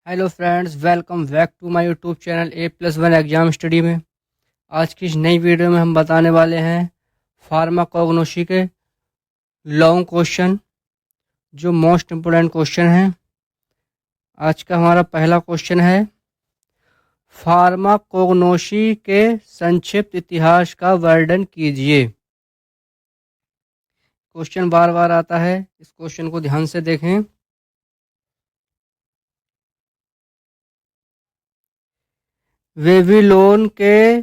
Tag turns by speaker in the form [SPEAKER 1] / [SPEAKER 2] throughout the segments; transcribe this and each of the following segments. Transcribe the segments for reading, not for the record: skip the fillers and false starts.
[SPEAKER 1] Hello friends, welcome back to my YouTube channel A+1 exam study में। आज की इस नई वीडियो में हम बताने वाले हैं फार्माकोग्नोसी के लॉन्ग क्वेश्चन, जो मोस्ट इम्पोर्टेंट क्वेश्चन हैं। आज का हमारा पहला क्वेश्चन है, फार्माकोग्नोसी के संक्षिप्त इतिहास का वर्णन कीजिए। क्वेश्चन बार बार आता है, इस क्वेश्चन को ध्यान से देखें। बेबीलोन के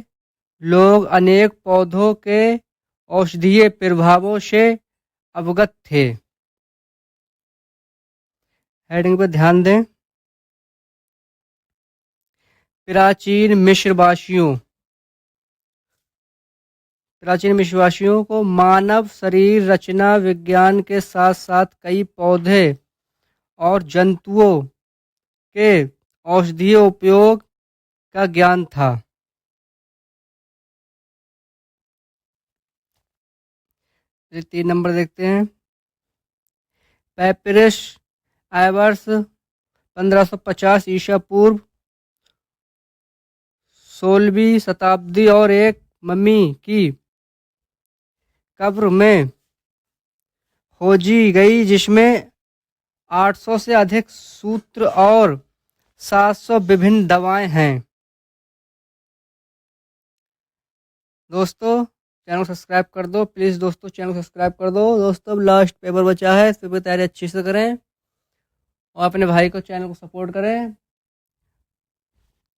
[SPEAKER 1] लोग अनेक पौधों के औषधीय प्रभावों से अवगत थे। हेडिंग पर ध्यान दें। प्राचीन मिस्रवासियों को मानव शरीर रचना विज्ञान के साथ साथ कई पौधे और जंतुओं के औषधीय उपयोग का ज्ञान था। 3 नंबर देखते हैं। पैपिरस एबर्स 1550 ईसा पूर्व 16वीं शताब्दी और एक मम्मी की कब्र में खोजी गई, जिसमें 800 से अधिक सूत्र और 700 विभिन्न दवाएं हैं। दोस्तों, चैनल को सब्सक्राइब कर दो प्लीज़। दोस्तों, चैनल को सब्सक्राइब कर दो। दोस्तों, अब लास्ट पेपर बचा है, इस पेपर की तैयारी अच्छे से करें और अपने भाई को चैनल को सपोर्ट करें।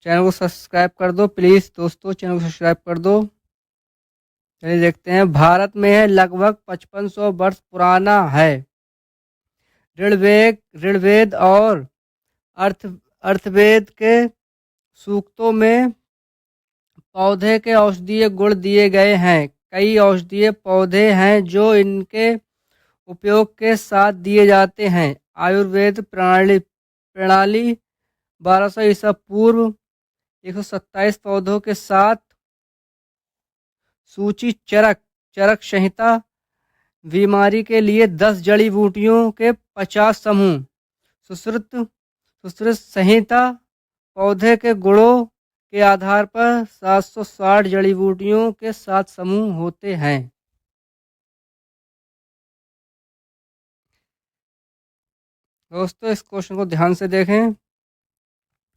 [SPEAKER 1] चैनल को सब्सक्राइब कर दो प्लीज़। दोस्तों, चैनल को सब्सक्राइब कर दो। चलिए देखते हैं। भारत में है लगभग 5500 वर्ष पुराना है। ऋग्वेद और अर्थवेद के सूक्तों में पौधे के औषधीय गुण दिए गए हैं। कई औषधीय पौधे हैं जो इनके उपयोग के साथ दिए जाते हैं। आयुर्वेद प्रणाली 1200 ईसा पूर्व 127 पौधों के साथ सूची चरक संहिता बीमारी के लिए 10 जड़ी बूटियों के 50 समूह। सुश्रुत संहिता पौधे के गुणों के आधार पर 760 जड़ी बूटियों के 7 समूह होते हैं। दोस्तों, इस क्वेश्चन को ध्यान से देखें।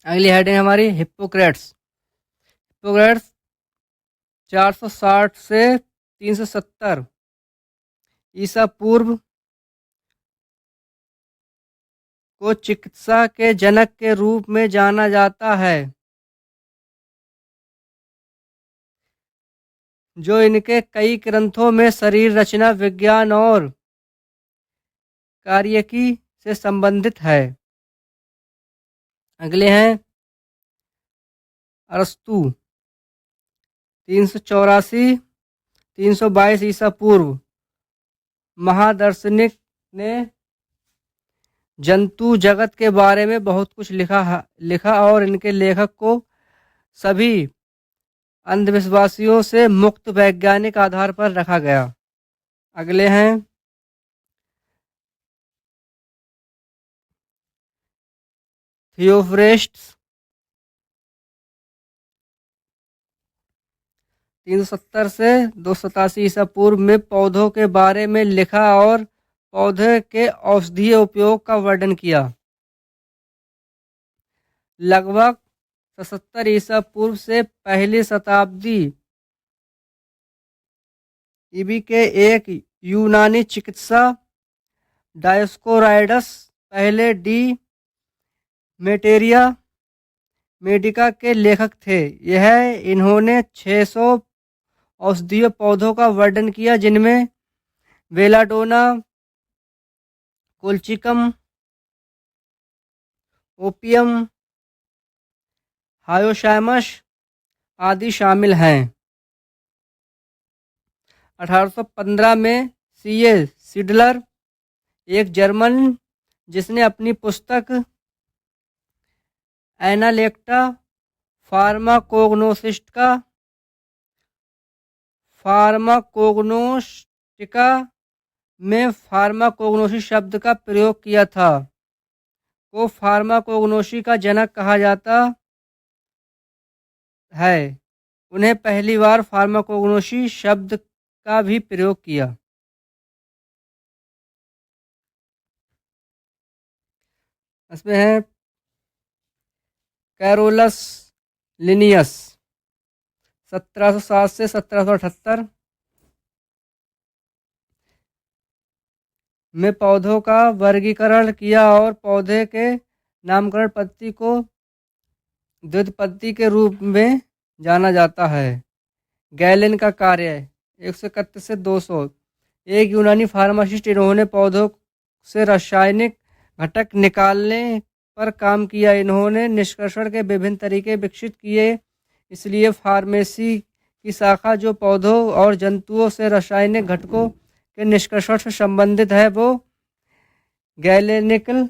[SPEAKER 1] अगली हेडिंग हमारी हिप्पोक्रेट्स 460 से 370 ईसा पूर्व को चिकित्सा के जनक के रूप में जाना जाता है, जो इनके कई ग्रंथों में शरीर रचना विज्ञान और कार्यकी से संबंधित है। अगले हैं अरस्तु 382 ईसा पूर्व महादार्शनिक ने जंतु जगत के बारे में बहुत कुछ लिखा और इनके लेखक को सभी अंधविश्वासियों से मुक्त वैज्ञानिक आधार पर रखा गया। अगले हैं थियोफ्रेस्टस 370 से 287 ईसा पूर्व में पौधों के बारे में लिखा और पौधे के औषधीय उपयोग का वर्णन किया। लगभग 77 ईसा पूर्व से पहली शताब्दी ईबी के एक यूनानी चिकित्सा डायोस्कोराइडस पहले डी मेडिका के लेखक थे। इन्होंने 600 औषधीय पौधों का वर्णन किया, जिनमें बेलाडोना, कोल्चिकम, ओपियम, हायोसामस आदि शामिल हैं। 1815 में सीए सिडलर, एक जर्मन, जिसने अपनी पुस्तक एनालेक्टा फार्माकोग्नोस्टिका में फार्माकोग्नोसिस शब्द का प्रयोग किया था, को फार्माकोग्नोसी का जनक कहा जाता है। उन्हें पहली बार फार्माकोग्नोसी शब्द का भी प्रयोग किया। इसमें है कैरोलस लिनियस 1707 से 1778 में पौधों का वर्गीकरण किया और पौधे के नामकरण पद्धति को द्विपदी के रूप में जाना जाता है। गैलेन का कार्य 131 से 200 एक यूनानी फार्मासिस्ट, इन्होंने पौधों से रासायनिक घटक निकालने पर काम किया। इन्होंने निष्कर्षण के विभिन्न तरीके विकसित किए, इसलिए फार्मेसी की शाखा जो पौधों और जंतुओं से रासायनिक घटकों के निष्कर्षण से संबंधित है वो गैलेनिकल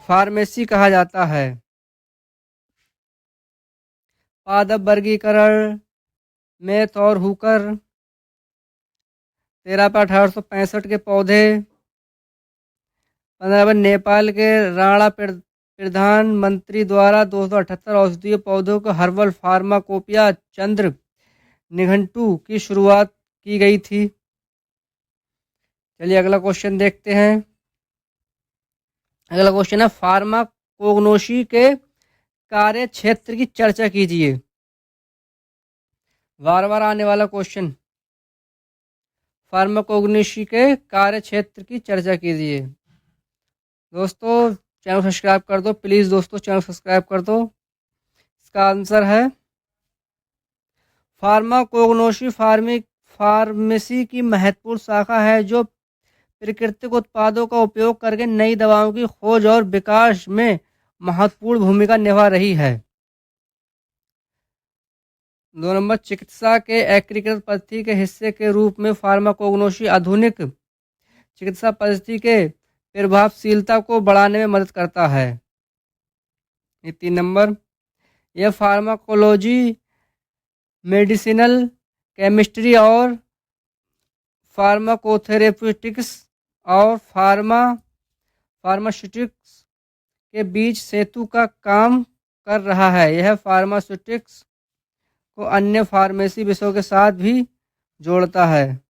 [SPEAKER 1] फार्मेसी कहा जाता है। पादप वर्गीकरण मेथ और हुकर 13/1865 के पौधे 15 नेपाल के राणा प्रधानमंत्री द्वारा 278 औषधीय पौधों को हर्बल फार्माकोपिया चंद्र निघंटू की शुरुआत की गई थी। चलिए अगला क्वेश्चन देखते हैं। अगला क्वेश्चन है फार्माकोग्नोसी के कार्य क्षेत्र की चर्चा कीजिए। बार बार आने वाला क्वेश्चन, फार्माकोग्नोसी के कार्य क्षेत्र की चर्चा कीजिए। दोस्तों चैनल सब्सक्राइब कर दो प्लीज, दोस्तों चैनल सब्सक्राइब कर दो। इसका आंसर है फार्माकोग्नोसी फार्मेसी की महत्वपूर्ण शाखा है जो प्राकृतिक उत्पादों का उपयोग करके नई दवाओं की खोज और विकास में महत्वपूर्ण भूमिका निभा रही है। 2 नंबर, चिकित्सा के एकीकृत पद्धति के हिस्से के रूप में फार्माकोग्नोसी आधुनिक चिकित्सा पद्धति के प्रभावशीलता को बढ़ाने में मदद करता है। 3 नंबर, यह फार्माकोलॉजी, मेडिसिनल केमिस्ट्री और फार्माकोथेरेप्यूटिक्स और फार्मास्यूटिक्स के बीच सेतु का काम कर रहा है। यह फार्मास्यूटिक्स को अन्य फार्मेसी विषयों के साथ भी जोड़ता है।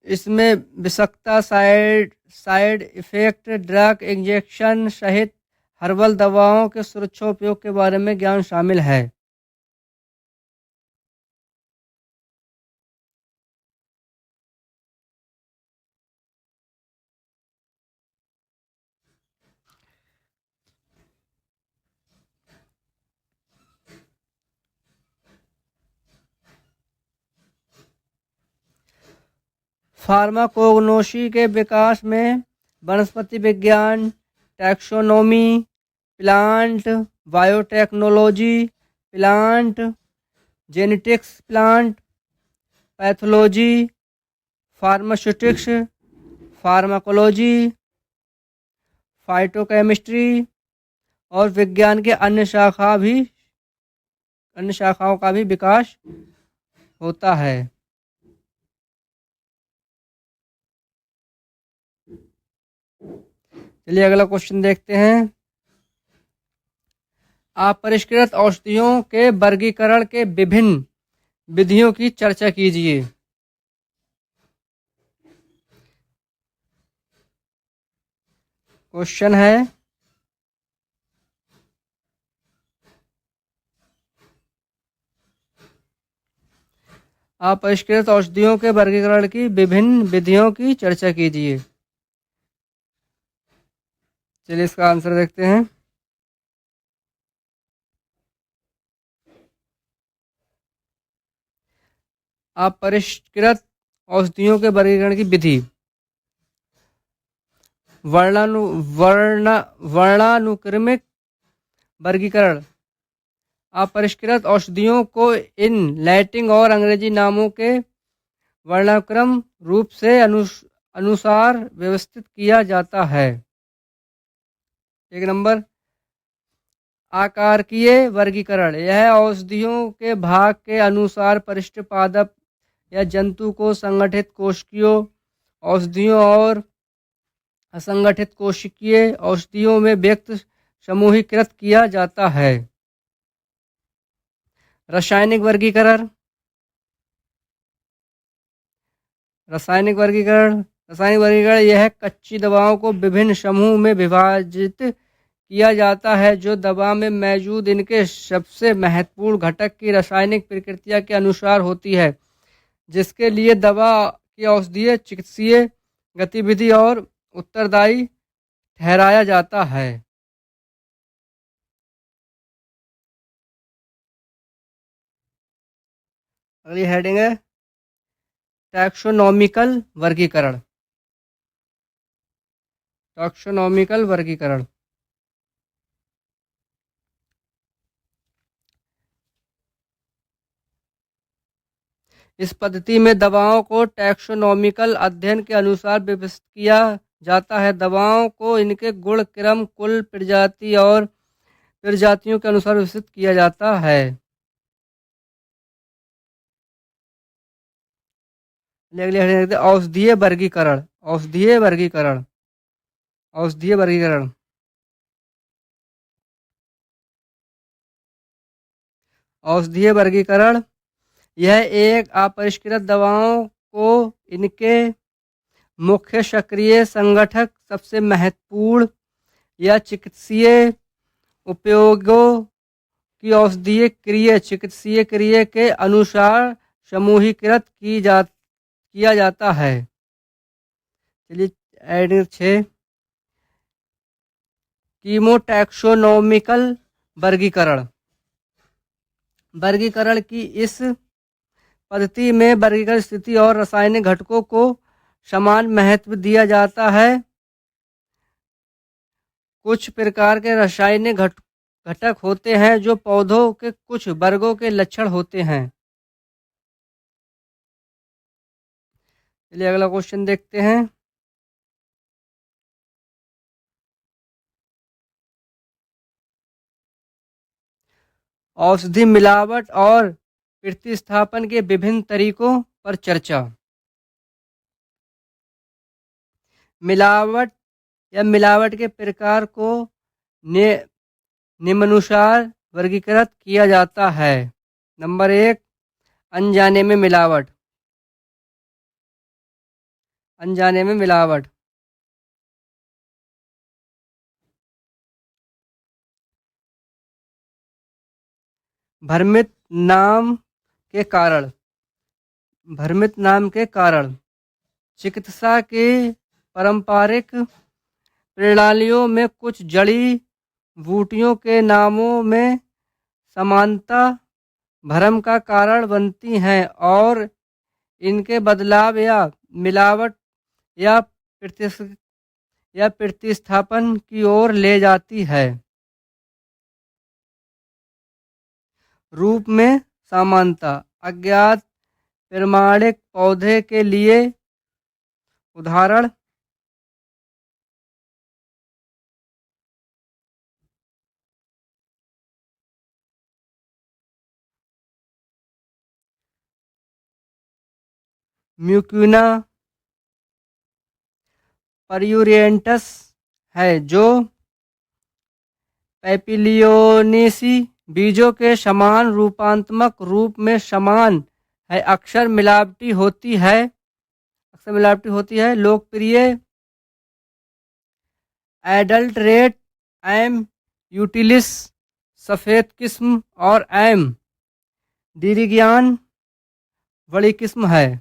[SPEAKER 1] इसमें विषाक्तता, साइड इफेक्ट, ड्रग इंजेक्शन सहित हर्बल दवाओं के सुरक्षा उपयोग के बारे में ज्ञान शामिल है। फार्माकोग्नोसी के विकास में वनस्पति विज्ञान, taxonomy, plant biotechnology, plant genetics, plant pathology, pharmaceutics, pharmacology, phytochemistry और विज्ञान के अन्य शाखाओं का भी विकास होता है। चलिए अगला क्वेश्चन देखते हैं। अपरिष्कृत औषधियों के वर्गीकरण के विभिन्न विधियों की चर्चा कीजिए। क्वेश्चन है अपरिष्कृत औषधियों के वर्गीकरण की विभिन्न विधियों की चर्चा कीजिए। चलिए इसका आंसर देखते हैं। अपरिष्कृत औषधियों के वर्गीकरण की विधि, वर्णानुक्रमिक वर्गीकरण। अपरिष्कृत औषधियों को इन लैटिन और अंग्रेजी नामों के वर्णानुक्रम रूप से अनुसार व्यवस्थित किया जाता है। 1 नंबर, आकारकीय वर्गीकरण। यह औषधियों के भाग के अनुसार परिशिष्ट पादप या जंतु को संगठित कोशिकीय औषधियों और असंगठित कोशिकीय औषधियों में व्यक्त समूहीकृत किया जाता है। रासायनिक वर्गीकरण। रासायनिक वर्गीकरण यह कच्ची दवाओं को विभिन्न समूह में विभाजित किया जाता है जो दवा में मौजूद इनके सबसे महत्वपूर्ण घटक की रासायनिक प्रक्रिया के अनुसार होती है, जिसके लिए दवा की औषधीय चिकित्सीय गतिविधि और उत्तरदायी ठहराया जाता है। अगली हेडिंग है टैक्सोनॉमिकल वर्गीकरण। टैक्सोनॉमिकल वर्गीकरण इस पद्धति में दवाओं को टैक्सोनॉमिकल अध्ययन के अनुसार व्यवस्थित किया जाता है। दवाओं को इनके गुण, क्रम, कुल, प्रजाति और प्रजातियों के अनुसार व्यवस्थित किया जाता है। औषधीय वर्गीकरण। औषधीय वर्गीकरण औषधीय वर्गीकरण औषधीय वर्गीकरण यह एक अपरिष्कृत दवाओं को इनके मुख्य सक्रिय संगठक, सबसे महत्वपूर्ण या चिकित्सीय उपयोगों की औषधीय चिकित्सीय क्रिया के अनुसार समूहीकृत किया जाता है। चलिए एडिंग 6 कीमोटैक्सोनॉमिकल वर्गीकरण। वर्गीकरण की इस पद्धति में वर्गीकरण स्थिति और रासायनिक घटकों को समान महत्व दिया जाता है। कुछ प्रकार के रासायनिक घटक होते हैं जो पौधों के कुछ वर्गों के लक्षण होते हैं। चलिए अगला क्वेश्चन देखते हैं। औषधि मिलावट और प्रतिस्थापन के विभिन्न तरीकों पर चर्चा। मिलावट के प्रकार को निम्नानुसार वर्गीकृत किया जाता है। नंबर 1, अनजाने में मिलावट। अनजाने में मिलावट भ्रमित नाम के कारण चिकित्सा की पारंपरिक प्रणालियों में कुछ जड़ी बूटियों के नामों में समानता भ्रम का कारण बनती हैं और इनके बदलाव या मिलावट या प्रतिस्थापन की ओर ले जाती है। रूप में समानता अज्ञात प्रमाणिक पौधे के लिए उदाहरण म्यूकिना पर्यूरेंटस है जो पैपिलियोनेसी बीजों के समान रूपात्मक रूप में समान है, अक्सर मिलावटी होती है। लोकप्रिय एडल्टरेट एम यूटिलिस सफ़ेद किस्म और एम डिरिगियान बड़ी किस्म है।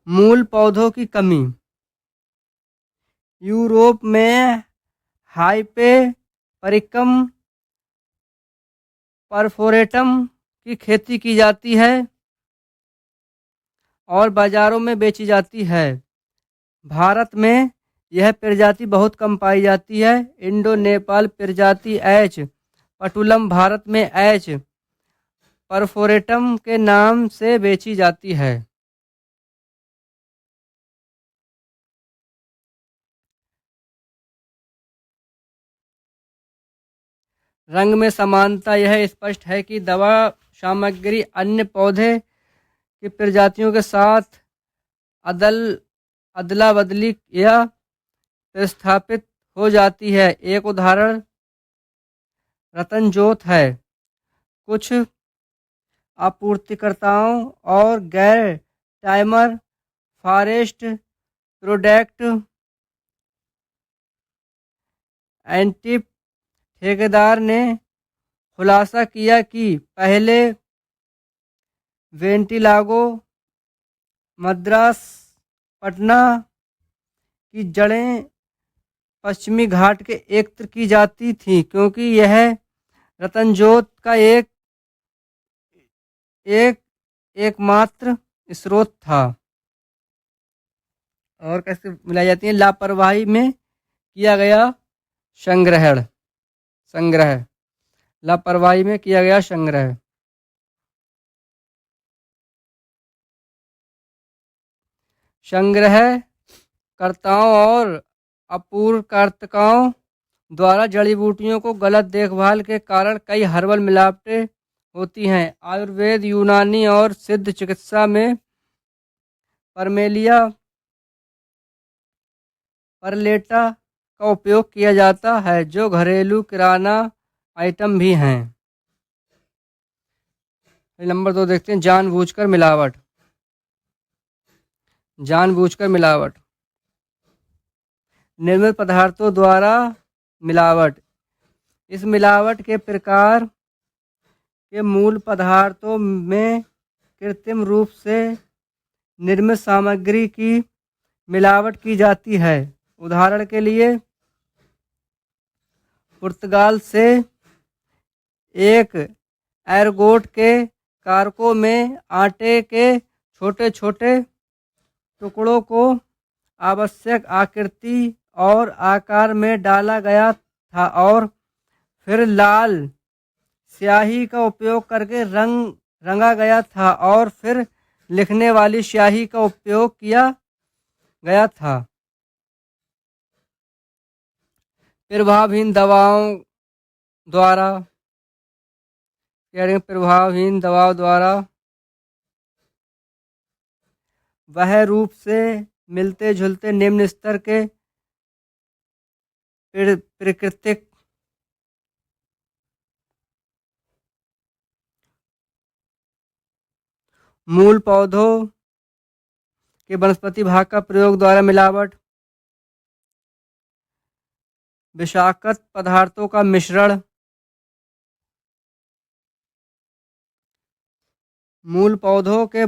[SPEAKER 1] मूल पौधों की कमी। यूरोप में हाइपेरिकम परफोरेटम की खेती की जाती है और बाजारों में बेची जाती है। भारत में यह प्रजाति बहुत कम पाई जाती है। इंडो नेपाल प्रजाति एच पटुलम भारत में एच परफोरेटम के नाम से बेची जाती है। रंग में समानता यह स्पष्ट है कि दवा सामग्री अन्य पौधे की प्रजातियों के साथ अदला बदली या प्रतिस्थापित हो जाती है। एक उदाहरण रतनजोत है। कुछ आपूर्तिकर्ताओं और गैर टाइमर फॉरेस्ट प्रोडक्ट एंटी ठेकेदार ने खुलासा किया कि पहले वेंटिलागो मद्रास पटना की जड़ें पश्चिमी घाट के एकत्र की जाती थी क्योंकि यह रतनजोत का एकमात्र स्रोत था। और कैसे मिलाई जाती है? लापरवाही में किया गया संग्रह लापरवाही में किया गया संग्रह। संग्रहकर्ताओं और आपूर्तिकर्ताओं द्वारा जड़ी बूटियों को गलत देखभाल के कारण कई हर्बल मिलावटें होती हैं। आयुर्वेद, यूनानी और सिद्ध चिकित्सा में परमेलिया परलेटा का उपयोग किया जाता है, जो घरेलू किराना आइटम भी हैं। नंबर 2 देखते हैं, जानबूझकर मिलावट। निर्मित पदार्थों द्वारा मिलावट। इस मिलावट के प्रकार के मूल पदार्थों में कृत्रिम रूप से निर्मित सामग्री की मिलावट की जाती है। उदाहरण के लिए, पुर्तगाल से एक एरगोट के कारकों में आटे के छोटे छोटे टुकड़ों को आवश्यक आकृति और आकार में डाला गया था और फिर लाल स्याही का उपयोग करके रंगा गया था और फिर लिखने वाली स्याही का उपयोग किया गया था। प्रभावहीन दवाओं द्वारा वह रूप से मिलते जुलते निम्न स्तर के प्राकृतिक मूल पौधों के वनस्पति भाग का प्रयोग द्वारा मिलावट। विषाक्त पदार्थों का मिश्रण। मूल पौधों के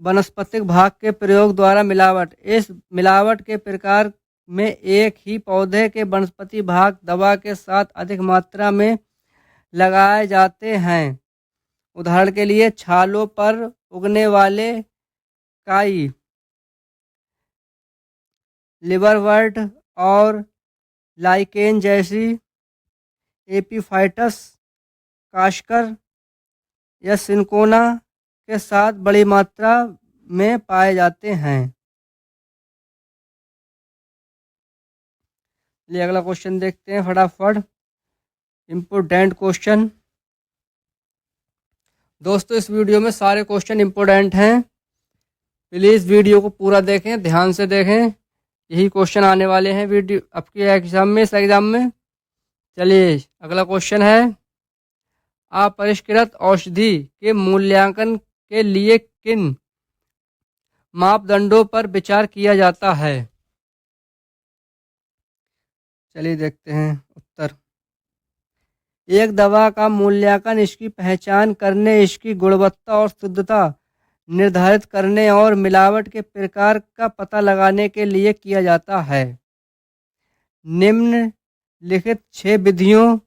[SPEAKER 1] वनस्पतिक भाग के प्रयोग द्वारा मिलावट। इस मिलावट के प्रकार में एक ही पौधे के वनस्पति भाग दवा के साथ अधिक मात्रा में लगाए जाते हैं। उदाहरण के लिए, छालों पर उगने वाले काई, लिवरवर्ट और लाइकेन जैसी एपीफाइटस कास्कर या सिंकोना के साथ बड़ी मात्रा में पाए जाते हैं। चलिए अगला क्वेश्चन देखते हैं फटाफट। Important question. दोस्तों, इस वीडियो में सारे क्वेश्चन इम्पोर्टेंट हैं, प्लीज़ वीडियो को पूरा देखें, ध्यान से देखें। यही क्वेश्चन आने वाले हैं वीडियो आपके एग्जाम में। चलिए अगला क्वेश्चन है, अपरिष्कृत औषधि के मूल्यांकन के लिए किन मापदंडों पर विचार किया जाता है? चलिए देखते हैं उत्तर। एक दवा का मूल्यांकन इसकी पहचान करने, इसकी गुणवत्ता और शुद्धता निर्धारित करने और मिलावट के प्रकार का पता लगाने के लिए किया जाता है। निम्नलिखित 6 विधियों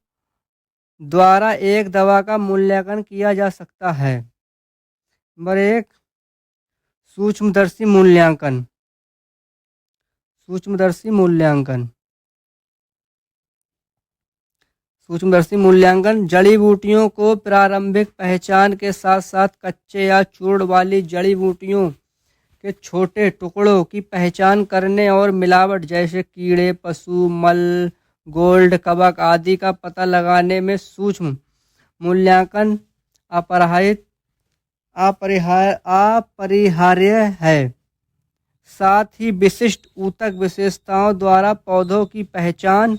[SPEAKER 1] द्वारा एक दवा का मूल्यांकन किया जा सकता है। नंबर 1, सूक्ष्मदर्शी मूल्यांकन जड़ी बूटियों को प्रारंभिक पहचान के साथ साथ कच्चे या चूर्ण वाली जड़ी बूटियों के छोटे टुकड़ों की पहचान करने और मिलावट जैसे कीड़े, पशु मल, गोल्ड, कवक आदि का पता लगाने में सूक्ष्म मूल्यांकन अपरिहार्य है। साथ ही विशिष्ट ऊतक विशेषताओं द्वारा पौधों की पहचान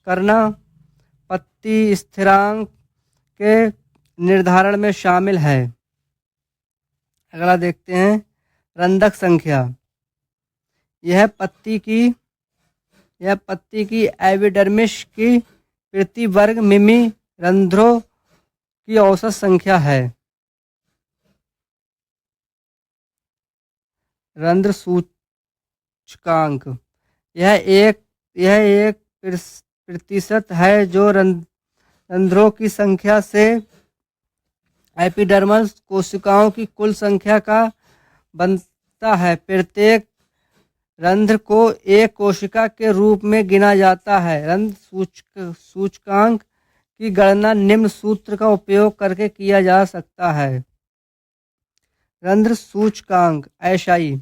[SPEAKER 1] करना पत्ती स्थिरांक के निर्धारण में शामिल है। अगला देखते हैं रंध्रक संख्या। यह पत्ती की एपिडर्मिस की प्रति वर्ग मिमी रंध्रों की औसत संख्या है। रंध्र सूचकांक यह एक प्रतिशत है जो रंध्रों की संख्या से एपिडर्मल कोशिकाओं की कुल संख्या का बनता है। प्रत्येक रंध्र को एक कोशिका के रूप में गिना जाता है। रंध्र सूचकांक की गणना निम्न सूत्र का उपयोग करके किया जा सकता है। रंध्र सूचकांक SI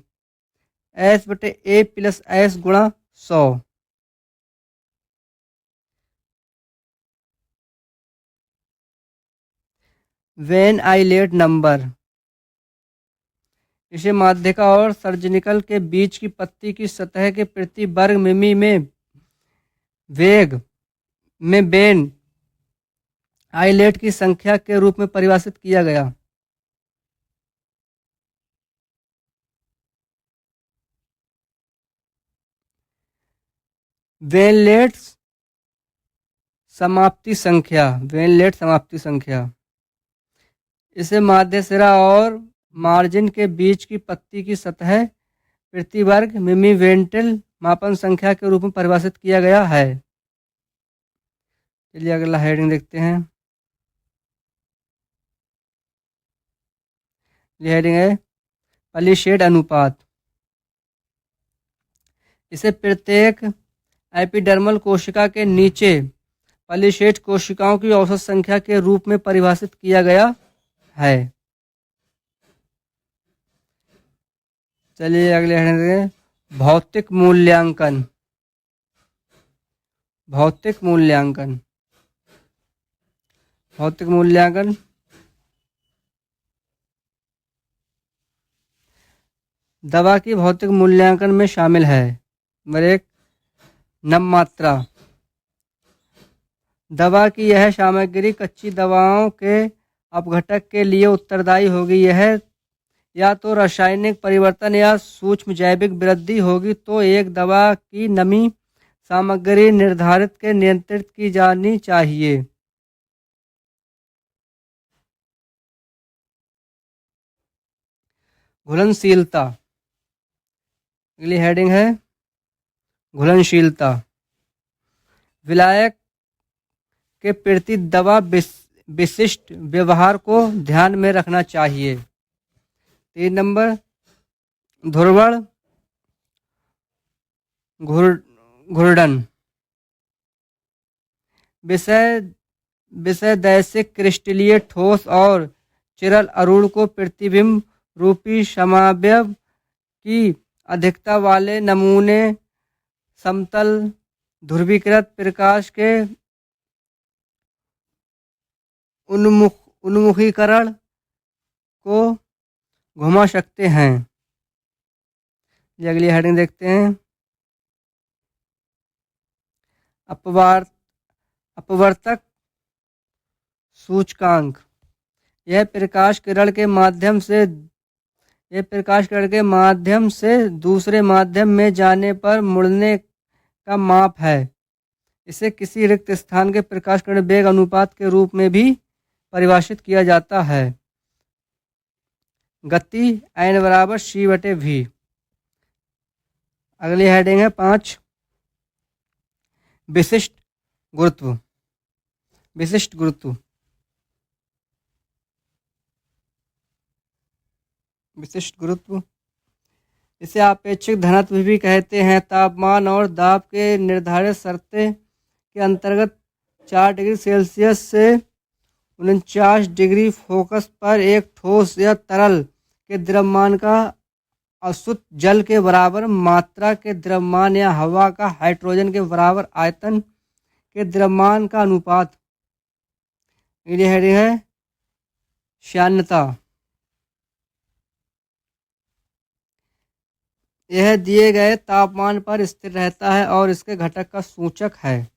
[SPEAKER 1] S/A + S × 100। When islet number इसे माध्यिका और सर्जिकल के बीच की पत्ती की सतह के प्रति वर्ग मिमी में वेग में वेन आइलेट की संख्या के रूप में परिभाषित किया गया। वेनलेट समाप्ति संख्या इसे माध्य सिरा और मार्जिन के बीच की पत्ती की सतह प्रति वर्ग मिमी वेंटल मापन संख्या के रूप में परिभाषित किया गया है। चलिए अगला हेडिंग देखते हैं। ये हेडिंग है पलिशेड अनुपात। इसे प्रत्येक एपिडर्मल कोशिका के नीचे पलिशेड कोशिकाओं की औसत संख्या के रूप में परिभाषित किया गया है। चलिए अगले हेडिंग देखते हैं भौतिक मूल्यांकन दवा की भौतिक मूल्यांकन में शामिल है। नंबर 1 नाममात्रा। दवा की यह सामग्री कच्ची दवाओं के अपघटन के लिए उत्तरदायी होगी। यह या तो रासायनिक परिवर्तन या सूक्ष्म जैविक वृद्धि होगी। तो एक दवा की नमी सामग्री निर्धारित के नियंत्रित की जानी चाहिए। घुलनशीलता। अगली हेडिंग है घुलनशीलता। विलायक के प्रति दवा विशिष्ट व्यवहार को ध्यान में रखना चाहिए। 3 नंबर ध्रुवण घूर्णन। विषयदैशिक क्रिस्टलीय ठोस और चिरल अणु को प्रतिबिंब रूपी समावयव की अधिकता वाले नमूने समतल ध्रुवीकृत प्रकाश के उन्मुखीकरण को घुमा सकते हैं। अगली हेडिंग देखते हैं अपवर्तक सूचकांक। यह प्रकाश किरण के माध्यम से दूसरे माध्यम में जाने पर मुड़ने का माप है। इसे किसी रिक्त स्थान के प्रकाश किरण वेग अनुपात के रूप में भी परिभाषित किया जाता है। गति N = c/v। अगली हेडिंग है 5 विशिष्ट गुरुत्व। इसे आपेक्षिक घनत्व भी कहते हैं। तापमान और दाब के निर्धारित शर्तें के अंतर्गत 4 डिग्री सेल्सियस से 49 डिग्री फोकस पर एक ठोस या तरल के द्रव्यमान का अशुद्ध जल के बराबर मात्रा के द्रव्यमान या हवा का हाइड्रोजन के बराबर आयतन के द्रव्यमान का अनुपात। अगली हेडिंग है श्यानता। यह दिए गए तापमान पर स्थिर रहता है और इसके घटक का सूचक है।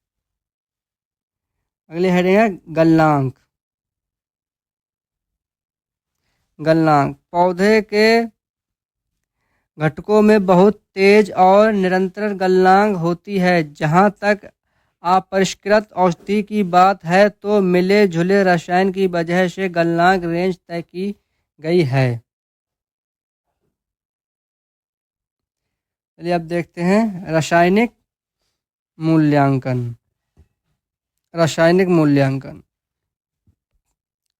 [SPEAKER 1] अगली हेडिंग है गलनांक। गलनांक पौधे के घटकों में बहुत तेज और निरंतर गलनांक होती है। जहाँ तक अपरिष्कृत औषधि की बात है तो मिले जुले रसायन की वजह से गलनांक रेंज तय की गई है। चलिए अब देखते हैं रासायनिक मूल्यांकन। रासायनिक मूल्यांकन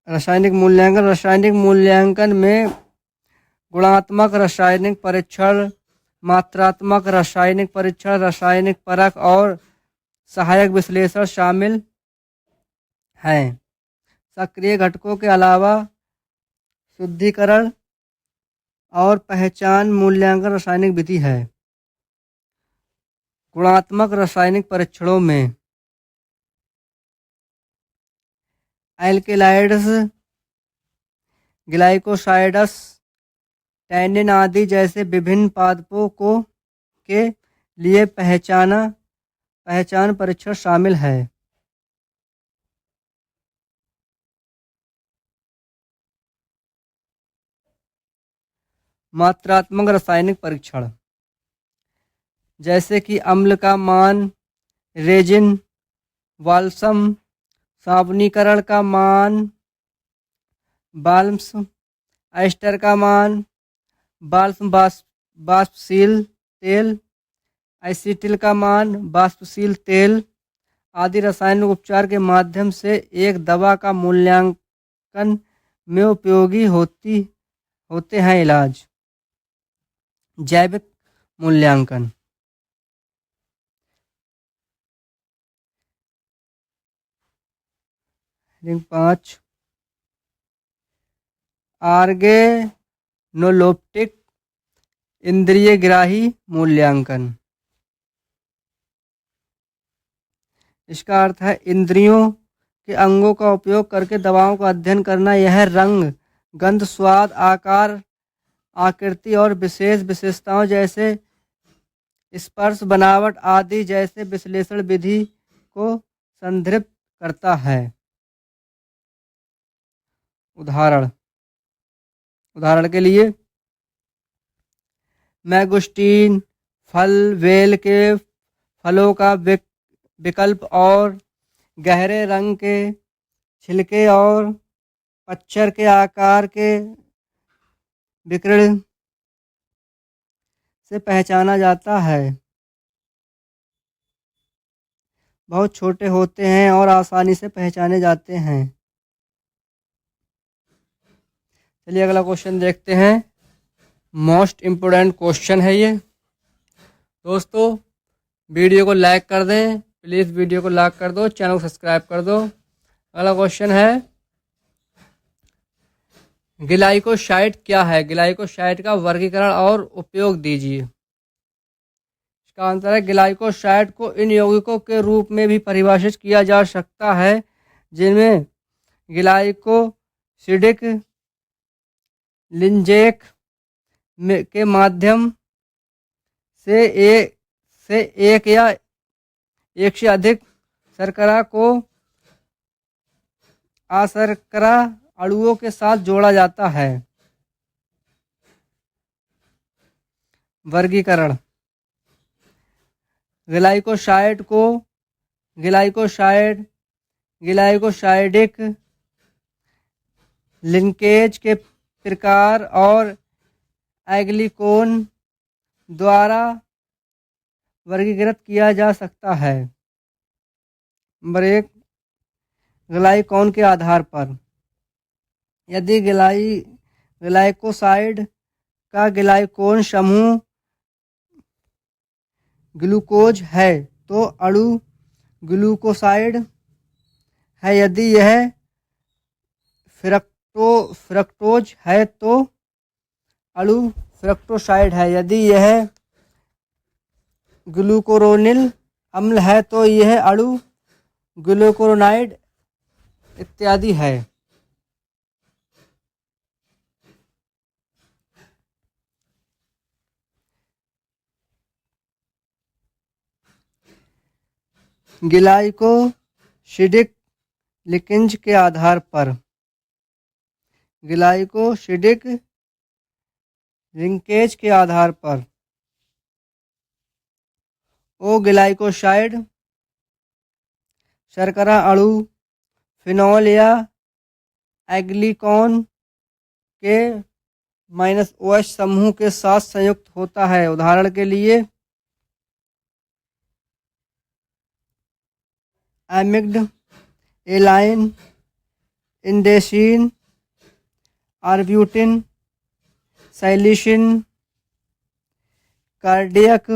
[SPEAKER 1] रासायनिक मूल्यांकन में गुणात्मक रासायनिक परीक्षण, मात्रात्मक रासायनिक परीक्षण, रासायनिक परख और सहायक विश्लेषण शामिल हैं। सक्रिय घटकों के अलावा शुद्धिकरण और पहचान मूल्यांकन रासायनिक विधि है। गुणात्मक रासायनिक परीक्षणों में एल्केलाइड्स, ग्लाइकोसाइड्स, टैनिन आदि जैसे विभिन्न पादपों के लिए पहचान परीक्षण शामिल है। मात्रात्मक रासायनिक परीक्षण जैसे कि अम्ल का मान, रेजिन, वाल्सम, साबुनीकरण का मान, बाल्म्स, एस्टर का मान, वाष्पशील तेल, एसीटिल का मान, वाष्पशील तेल आदि रासायनिक उपचार के माध्यम से एक दवा का मूल्यांकन में उपयोगी होते हैं। इलाज। जैविक मूल्यांकन 5 ऑर्गेनोलेप्टिक इंद्रियग्राही मूल्यांकन। इसका अर्थ है इंद्रियों के अंगों का उपयोग करके दवाओं का अध्ययन करना। यह रंग, गंध, स्वाद, आकार, आकृति और विशेष विशेषताओं जैसे स्पर्श, बनावट आदि जैसे विश्लेषण विधि को संदर्भित करता है। उदाहरण के लिए मैंगोस्टीन फल, बेल के फलों का विकल्प और गहरे रंग के छिलके और पच्चर के आकार के विकिरण से पहचाना जाता है। बहुत छोटे होते हैं और आसानी से पहचाने जाते हैं। चलिए अगला क्वेश्चन देखते हैं। मोस्ट इम्पोर्टेंट क्वेश्चन है ये। दोस्तों वीडियो को लाइक कर दें, प्लीज़ वीडियो को लाइक कर दो, चैनल को सब्सक्राइब कर दो। अगला क्वेश्चन है ग्लाइकोसाइड क्या है? ग्लाइकोसाइड का वर्गीकरण और उपयोग दीजिए। इसका आंसर है ग्लाइकोसाइड को इन यौगिकों के रूप में भी परिभाषित किया जा सकता है जिनमें ग्लाइकोसिडिक लिंजेक के माध्यम से एक या एक से अधिक शर्करा को अशर्करा अणुओं के साथ जोड़ा जाता है। वर्गीकरण ग्लाइकोसाइड को ग्लाइकोसाइडिक लिंकेज के प्रकार और एग्लिकोन द्वारा वर्गीकृत किया जा सकता है। नंबर 1 ग्लाइकोन के आधार पर। यदि ग्लाइकोसाइड का ग्लाइकोन समूह ग्लूकोज है तो अणु ग्लूकोसाइड है। यदि यह फ्रक्टोज है तो अणु फ्रक्टोसाइड है। यदि यह ग्लूकुरोनिल अम्ल है तो यह अणु ग्लूकुरोनाइड इत्यादि है। ग्लाइकोसिडिक लिंकेज के आधार पर, ग्लाइकोसिडिक लिंकेज के आधार पर ओ ग्लाइकोसाइड शर्करा अणु फिनॉल या एग्लिकॉन के -OH समूह के साथ संयुक्त होता है। उदाहरण के लिए एमिड, एलाइन, इंडेसिन, arbutin, salicin, cardiac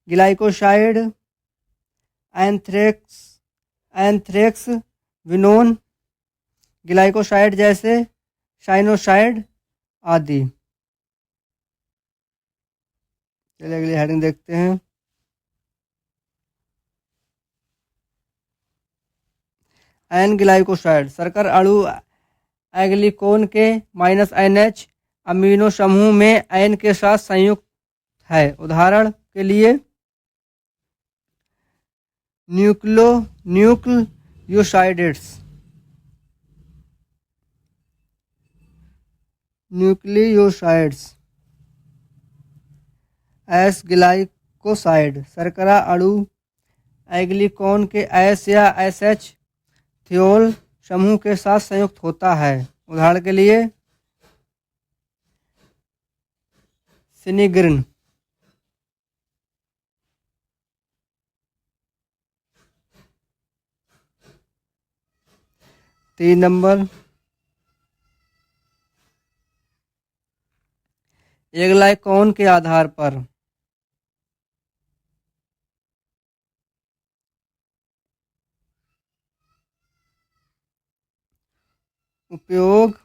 [SPEAKER 1] glycoside, anthraquinone glycoside जैसे साइनोसाइड आदि। चलिए अगली हेडिंग देखते हैं। एन ग्लाइकोसाइड शर्कर अणु एग्लिकोन के -NH अमीनो समूह में एन के साथ संयुक्त है। उदाहरण के लिए न्यूक्लियोसाइड्स। एस ग्लाइकोसाइड शर्करा अणु एग्लिकोन के एस या SH थियोल समूह के साथ संयुक्त होता है। उदाहरण के लिए सिनिग्रिन। 3 नंबर एग्लाइकोन के आधार पर उपयोग